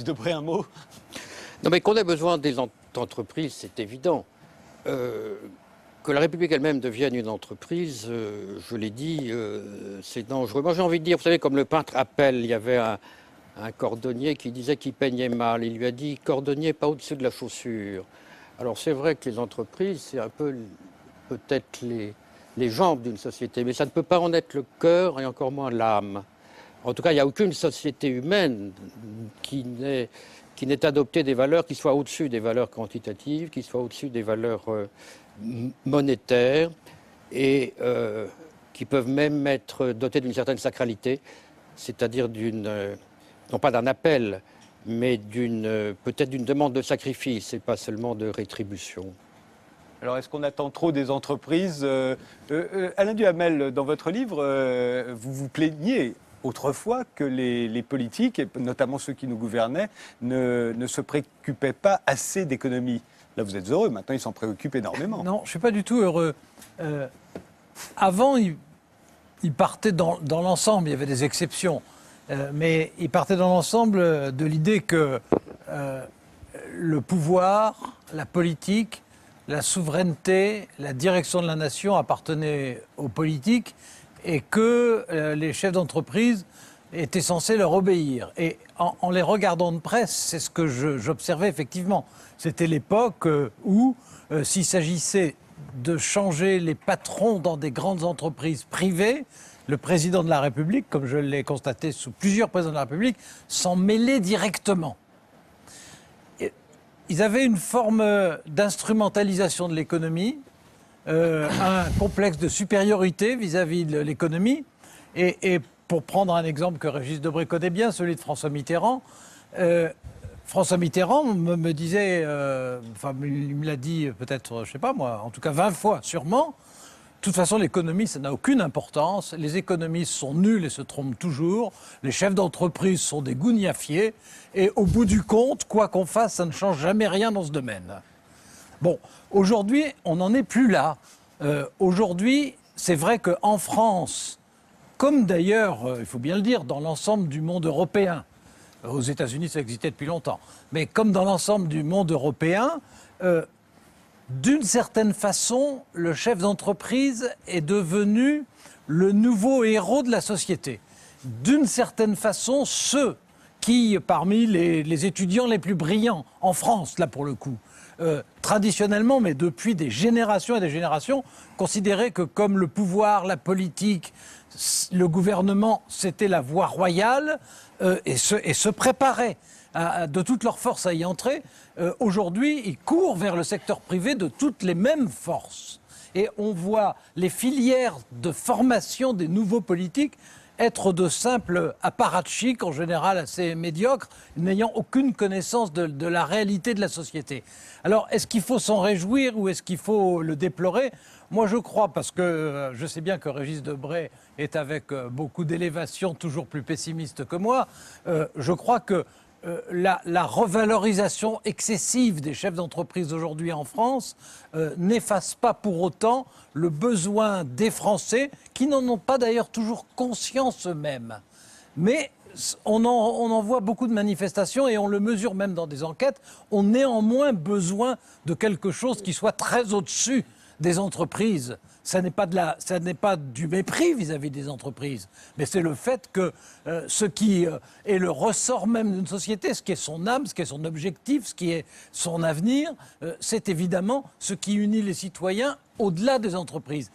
Debré, un mot? Non, mais qu'on ait besoin des entreprises, c'est évident. Que la République elle-même devienne une entreprise, je l'ai dit, c'est dangereux. Moi, j'ai envie de dire, vous savez, comme le peintre Appel, il y avait un cordonnier qui disait qu'il peignait mal. Il lui a dit, cordonnier, pas au-dessus de la chaussure. Alors, c'est vrai que les entreprises, c'est un peu peut-être les jambes d'une société, mais ça ne peut pas en être le cœur et encore moins l'âme. En tout cas, il n'y a aucune société humaine qui n'ait adopté des valeurs qui soient au-dessus des valeurs quantitatives, qui soient au-dessus des valeurs monétaires et qui peuvent même être dotées d'une certaine sacralité, c'est-à-dire non pas d'un appel, mais peut-être d'une demande de sacrifice et pas seulement de rétribution. Alors, est-ce qu'on attend trop des entreprises? Alain Duhamel, dans votre livre, vous vous plaigniez autrefois que les politiques, et notamment ceux qui nous gouvernaient, ne se préoccupaient pas assez d'économie. Là, vous êtes heureux, maintenant ils s'en préoccupent énormément. Non, je ne suis pas du tout heureux. Avant, ils partaient dans l'ensemble, il y avait des exceptions, mais ils partaient dans l'ensemble de l'idée que le pouvoir, la politique, la souveraineté, la direction de la nation appartenaient aux politiques et que les chefs d'entreprise étaient censés leur obéir. Et en les regardant de près, c'est ce que j'observais effectivement. C'était l'époque où, s'il s'agissait de changer les patrons dans des grandes entreprises privées, le président de la République, comme je l'ai constaté sous plusieurs présidents de la République, s'en mêlait directement. Ils avaient une forme d'instrumentalisation de l'économie, un complexe de supériorité vis-à-vis de l'économie. Et pour prendre un exemple que Régis Debray connaît bien, celui de François Mitterrand, François Mitterrand me disait, enfin il me l'a dit peut-être, je ne sais pas moi, en tout cas 20 fois sûrement, de toute façon l'économie ça n'a aucune importance, les économistes sont nuls et se trompent toujours, les chefs d'entreprise sont des gougnafiers et au bout du compte, quoi qu'on fasse, ça ne change jamais rien dans ce domaine. Bon, aujourd'hui, on n'en est plus là. Aujourd'hui, c'est vrai qu'en France, comme d'ailleurs, il faut bien le dire, dans l'ensemble du monde européen, aux États-Unis, ça existait depuis longtemps, mais comme dans l'ensemble du monde européen, d'une certaine façon, le chef d'entreprise est devenu le nouveau héros de la société. D'une certaine façon, ceux qui, parmi les étudiants les plus brillants, en France, là pour le coup, traditionnellement, mais depuis des générations et des générations, considéraient que comme le pouvoir, la politique, le gouvernement, c'était la voie royale et se préparaient de toute leur force à y entrer. Aujourd'hui, ils courent vers le secteur privé de toutes les mêmes forces. Et on voit les filières de formation des nouveaux politiques être de simples apparatchiks, en général assez médiocres, n'ayant aucune connaissance de la réalité de la société. Alors, est-ce qu'il faut s'en réjouir ou est-ce qu'il faut le déplorer? Moi, je crois, parce que je sais bien que Régis Debray est avec beaucoup d'élévation, toujours plus pessimiste que moi, je crois que la revalorisation excessive des chefs d'entreprise aujourd'hui en France n'efface pas pour autant le besoin des Français, qui n'en ont pas d'ailleurs toujours conscience eux-mêmes. Mais on en voit beaucoup de manifestations et on le mesure même dans des enquêtes. On a néanmoins besoin de quelque chose qui soit très au-dessus des entreprises. Ça n'est pas du mépris vis-à-vis des entreprises, mais c'est le fait que ce qui est le ressort même d'une société, ce qui est son âme, ce qui est son objectif, ce qui est son avenir, c'est évidemment ce qui unit les citoyens au-delà des entreprises.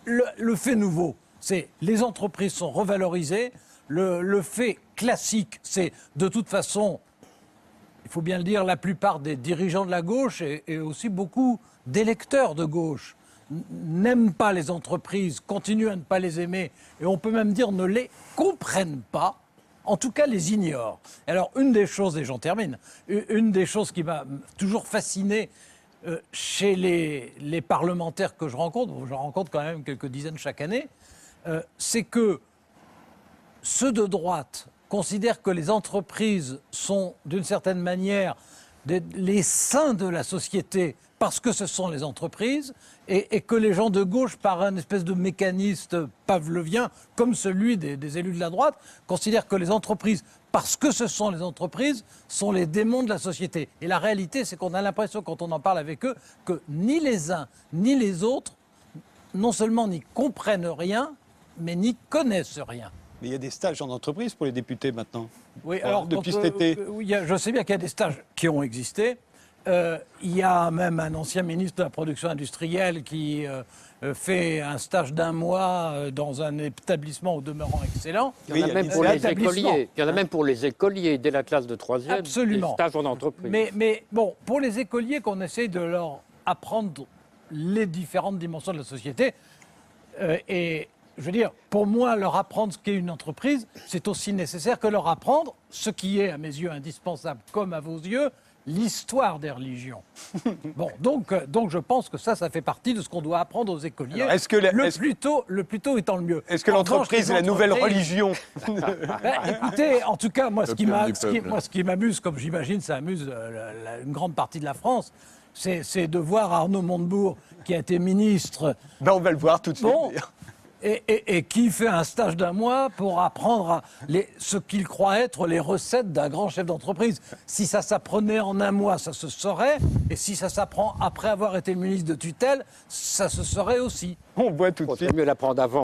Le fait nouveau, c'est les entreprises sont revalorisées. Le fait classique, c'est de toute façon, il faut bien le dire, la plupart des dirigeants de la gauche et aussi beaucoup d'électeurs de gauche n'aiment pas les entreprises, continuent à ne pas les aimer, et on peut même dire ne les comprennent pas, en tout cas les ignorent. Alors une des choses, et j'en termine, une des choses qui m'a toujours fasciné chez les parlementaires que je rencontre, j'en rencontre quand même quelques dizaines chaque année, c'est que ceux de droite considèrent que les entreprises sont d'une certaine manière les saints de la société parce que ce sont les entreprises, et que les gens de gauche, par un espèce de mécanisme pavlovien, comme celui des élus de la droite, considèrent que les entreprises parce que ce sont les entreprises, sont les démons de la société. Et la réalité, c'est qu'on a l'impression, quand on en parle avec eux, que ni les uns ni les autres, non seulement n'y comprennent rien, mais n'y connaissent rien. Mais il y a des stages en entreprise pour les députés maintenant. Oui, alors depuis donc, cet été. je sais bien qu'il y a des stages qui ont existé. Il y a même un ancien ministre de la production industrielle qui fait un stage d'1 mois dans un établissement au demeurant excellent. Il y en a même pour les écoliers. Il y en a même pour les écoliers dès la classe de 3e. Absolument. Des stages en entreprise. Mais bon, pour les écoliers qu'on essaye de leur apprendre les différentes dimensions de la société, et je veux dire, pour moi, leur apprendre ce qu'est une entreprise, c'est aussi nécessaire que leur apprendre ce qui est, à mes yeux, indispensable, comme à vos yeux, l'histoire des religions. Bon, donc je pense que ça fait partie de ce qu'on doit apprendre aux écoliers. Alors, le plus tôt étant le mieux. Est-ce que En revanche, l'entreprise les est la nouvelle entreprises- religion? Écoutez, en tout cas, moi, ce L'opium qui m'amuse, comme j'imagine, ça amuse une grande partie de la France, c'est de voir Arnaud Montebourg, qui a été ministre, Ben, on va le voir tout de suite. bon, d'ailleurs. et qui fait un stage d'1 mois pour apprendre ce qu'il croit être les recettes d'un grand chef d'entreprise. Si ça s'apprenait en 1 mois, ça se saurait. Et si ça s'apprend après avoir été ministre de tutelle, ça se saurait aussi. On voit tout de Il suite. vaut mieux l'apprendre avant.